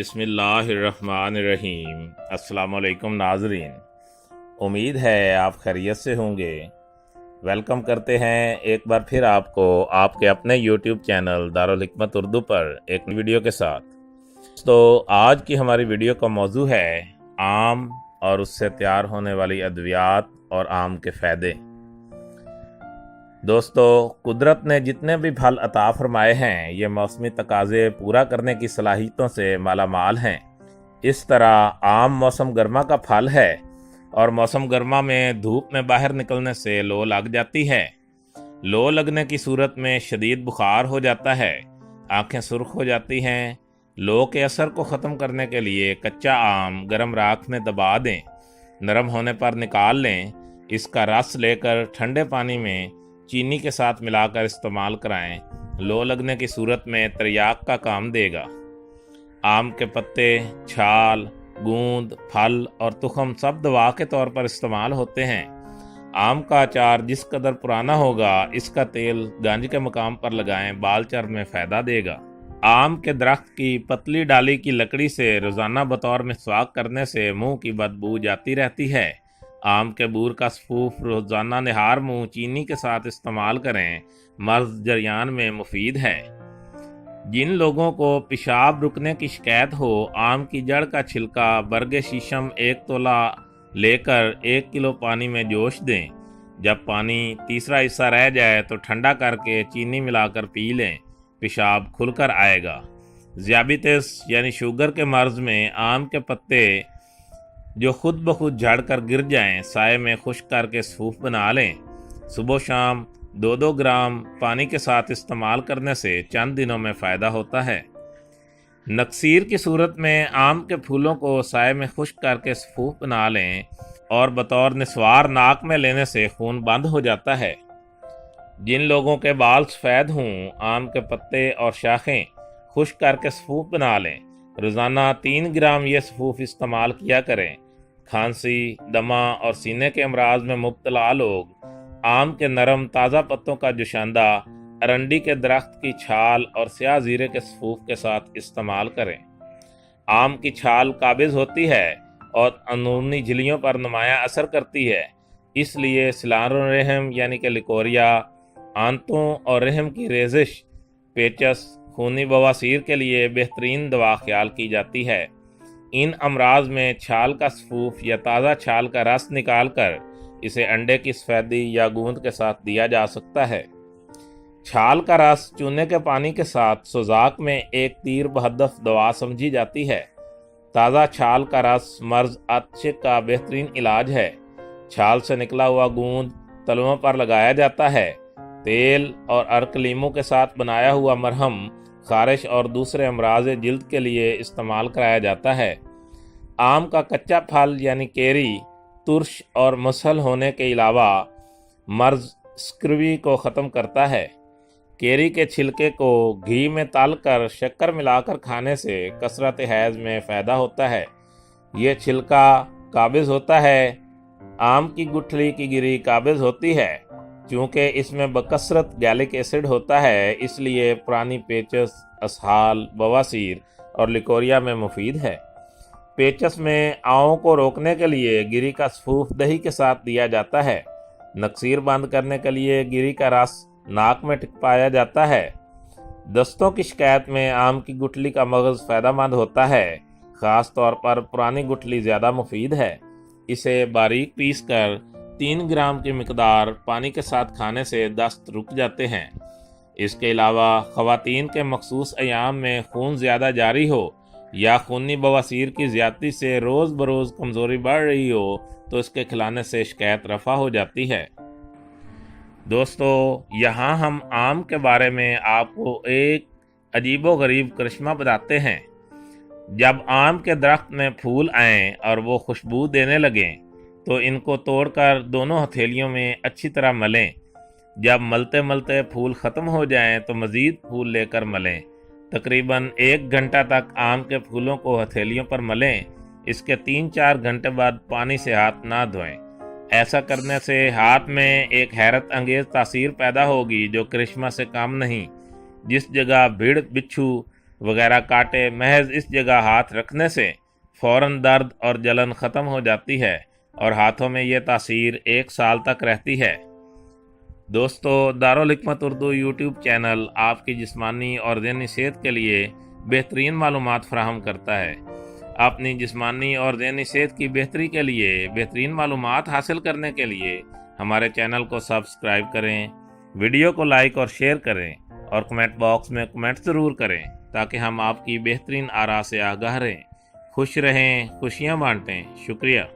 बिस्मिल्लाहिर्रहमानिर्रहीम। अस्सलाम वालेकुम नाज़रीन, उम्मीद है आप खैरियत से होंगे। वेलकम करते हैं एक बार फिर आपको आपके अपने यूट्यूब चैनल दारुल हिकमत उर्दू पर एक वीडियो के साथ। तो आज की हमारी वीडियो का मौजू है आम और उससे तैयार होने वाली अद्वियात और आम के फ़ायदे। दोस्तों, कुदरत ने जितने भी फल अता फरमाए हैं ये मौसमी तकाज़े पूरा करने की सलाहियतों से माला माल हैं। इस तरह आम मौसम गर्मा का फल है और मौसम गर्मा में धूप में बाहर निकलने से लो लग जाती है। लो लगने की सूरत में शदीद बुखार हो जाता है, आंखें सुर्ख हो जाती हैं। लो के असर को ख़त्म करने के लिए कच्चा आम गर्म राख में दबा दें, नरम होने पर निकाल लें। इसका रस लेकर ठंडे पानी में चीनी के साथ मिलाकर इस्तेमाल कराएं। लो लगने की सूरत में त्रियाक का काम देगा। आम के पत्ते, छाल, गूंद, फल और तुखम सब दवा के तौर पर इस्तेमाल होते हैं। आम का अचार जिस कदर पुराना होगा इसका तेल गंज के मकाम पर लगाएं, बाल चर में फ़ायदा देगा। आम के दरख्त की पतली डाली की लकड़ी से रोज़ाना बतौर मिसवाक करने से मुंह की बदबू जाती रहती है। आम के बूर का सफूफ रोज़ाना निहार मुँह चीनी के साथ इस्तेमाल करें, मर्ज जरियान में मुफीद है। जिन लोगों को पेशाब रुकने की शिकायत हो, आम की जड़ का छिलका बरगे शीशम 1 तोला लेकर 1 किलो पानी में जोश दें। जब पानी तीसरा हिस्सा रह जाए तो ठंडा करके चीनी मिलाकर पी लें, पेशाब खुलकर आएगा। ज़ियाबितिस यानी शुगर के मर्ज़ में आम के पत्ते जो खुद ब खुद झड़ कर गिर जाएं, साए में खुश्क करके सफूफ बना लें। सुबह शाम 2-2 ग्राम पानी के साथ इस्तेमाल करने से चंद दिनों में फ़ायदा होता है। नक्सीर की सूरत में आम के फूलों को साए में खुश्क करके सफूफ बना लें और बतौर निस्वार नाक में लेने से खून बंद हो जाता है। जिन लोगों के बाल सफ़ेद हों, आम के पत्ते और शाखें खुश्क करके सफूफ बना लें। रोज़ाना 3 ग्राम ये सफूफ इस्तेमाल किया करें। खांसी, दमा और सीने के अमराज में मुब्तला लोग आम के नरम ताज़ा पत्तों का जुशांदा अरंडी के दरख्त की छाल और स्याह ज़ीरे के सफूफ के साथ इस्तेमाल करें। आम की छाल काबिज़ होती है और अंदरूनी झिल्लियों पर नुमाया असर करती है, इसलिए सिलारो रहम यानी कि लिकोरिया, आंतों और रहम की रेजिश, पेचस, खूनी बवासीर के लिए बेहतरीन दवा ख्याल की जाती है। इन अमराज में छाल का सफूफ या ताज़ा छाल का रस निकाल कर इसे अंडे की सफ़ेदी या गूंद के साथ दिया जा सकता है। छाल का रस चूने के पानी के साथ सुजाक में एक तीर बहदफ दवा समझी जाती है। ताज़ा छाल का रस मर्ज अतशे का बेहतरीन इलाज है। छाल से निकला हुआ गूंद तलवों पर लगाया जाता है। तेल और अर्क लीमू के साथ बनाया हुआ मरहम खारिश और दूसरे अमराज जिल्द के लिए इस्तेमाल कराया जाता है। आम का कच्चा फल यानी केरी तुर्श और मुसल होने के अलावा मर्ज स्क्रवी को ख़त्म करता है। केरी के छिलके को घी में तल कर शक्कर मिलाकर खाने से कसरत हैज़ में फ़ायदा होता है। ये छिलका काबिज़ होता है। आम की गुठली की गिरी काबिज़ होती है। चूँकि इसमें बकसरत गैलिक एसिड होता है, इसलिए पुरानी पेचस, असहाल, बवासीर और लिकोरिया में मुफीद है। पेचस में आँवों को रोकने के लिए गिरी का सफूफ दही के साथ दिया जाता है। नक्सीर बंद करने के लिए गिरी का रस नाक में टिकपाया जाता है। दस्तों की शिकायत में आम की गुठली का मगज़ फ़ायदेमंद होता है। ख़ास तौर पर पुरानी गुठली ज़्यादा मुफीद है। इसे बारीक पीस कर 3 ग्राम की मिकदार पानी के साथ खाने से दस्त रुक जाते हैं। इसके अलावा ख़वातीन के मखसूस अयाम में खून ज़्यादा जारी हो या खूनी बवासीर की ज़्यादती से रोज़ बरोज़ कमज़ोरी बढ़ रही हो तो इसके खिलाने से शिकायत रफ़ा हो जाती है। दोस्तों, यहाँ हम आम के बारे में आपको एक अजीबो गरीब करिश्मा बताते हैं। जब आम के दरख्त में फूल आएँ और वो खुशबू देने लगें तो इनको तोड़कर दोनों हथेलियों में अच्छी तरह मलें। जब मलते मलते फूल ख़त्म हो जाएं तो मज़ीद फूल लेकर मलें। तकरीबन 1 घंटा तक आम के फूलों को हथेलियों पर मलें। इसके 3-4 घंटे बाद पानी से हाथ ना धोएं। ऐसा करने से हाथ में एक हैरत अंगेज़ तासीर पैदा होगी जो करिश्मा से कम नहीं। जिस जगह भीड़, बिच्छू वगैरह कांटे महज इस जगह हाथ रखने से फ़ौरन दर्द और जलन ख़त्म हो जाती है और हाथों में ये तासीर 1 साल तक रहती है। दोस्तों, दारुल हिकमत उर्दू यूट्यूब चैनल आपकी जिस्मानी और ज़हनी सेहत के लिए बेहतरीन मालूमात फराहम करता है। अपनी जिस्मानी और ज़हनी सेहत की बेहतरी के लिए बेहतरीन मालूमात हासिल करने के लिए हमारे चैनल को सब्सक्राइब करें, वीडियो को लाइक और शेयर करें और कमेंट बॉक्स में कमेंट ज़रूर करें ताकि हम आपकी बेहतरीन आरा से आगाह रहें। खुश रहें, खुशियाँ बांटें। शुक्रिया।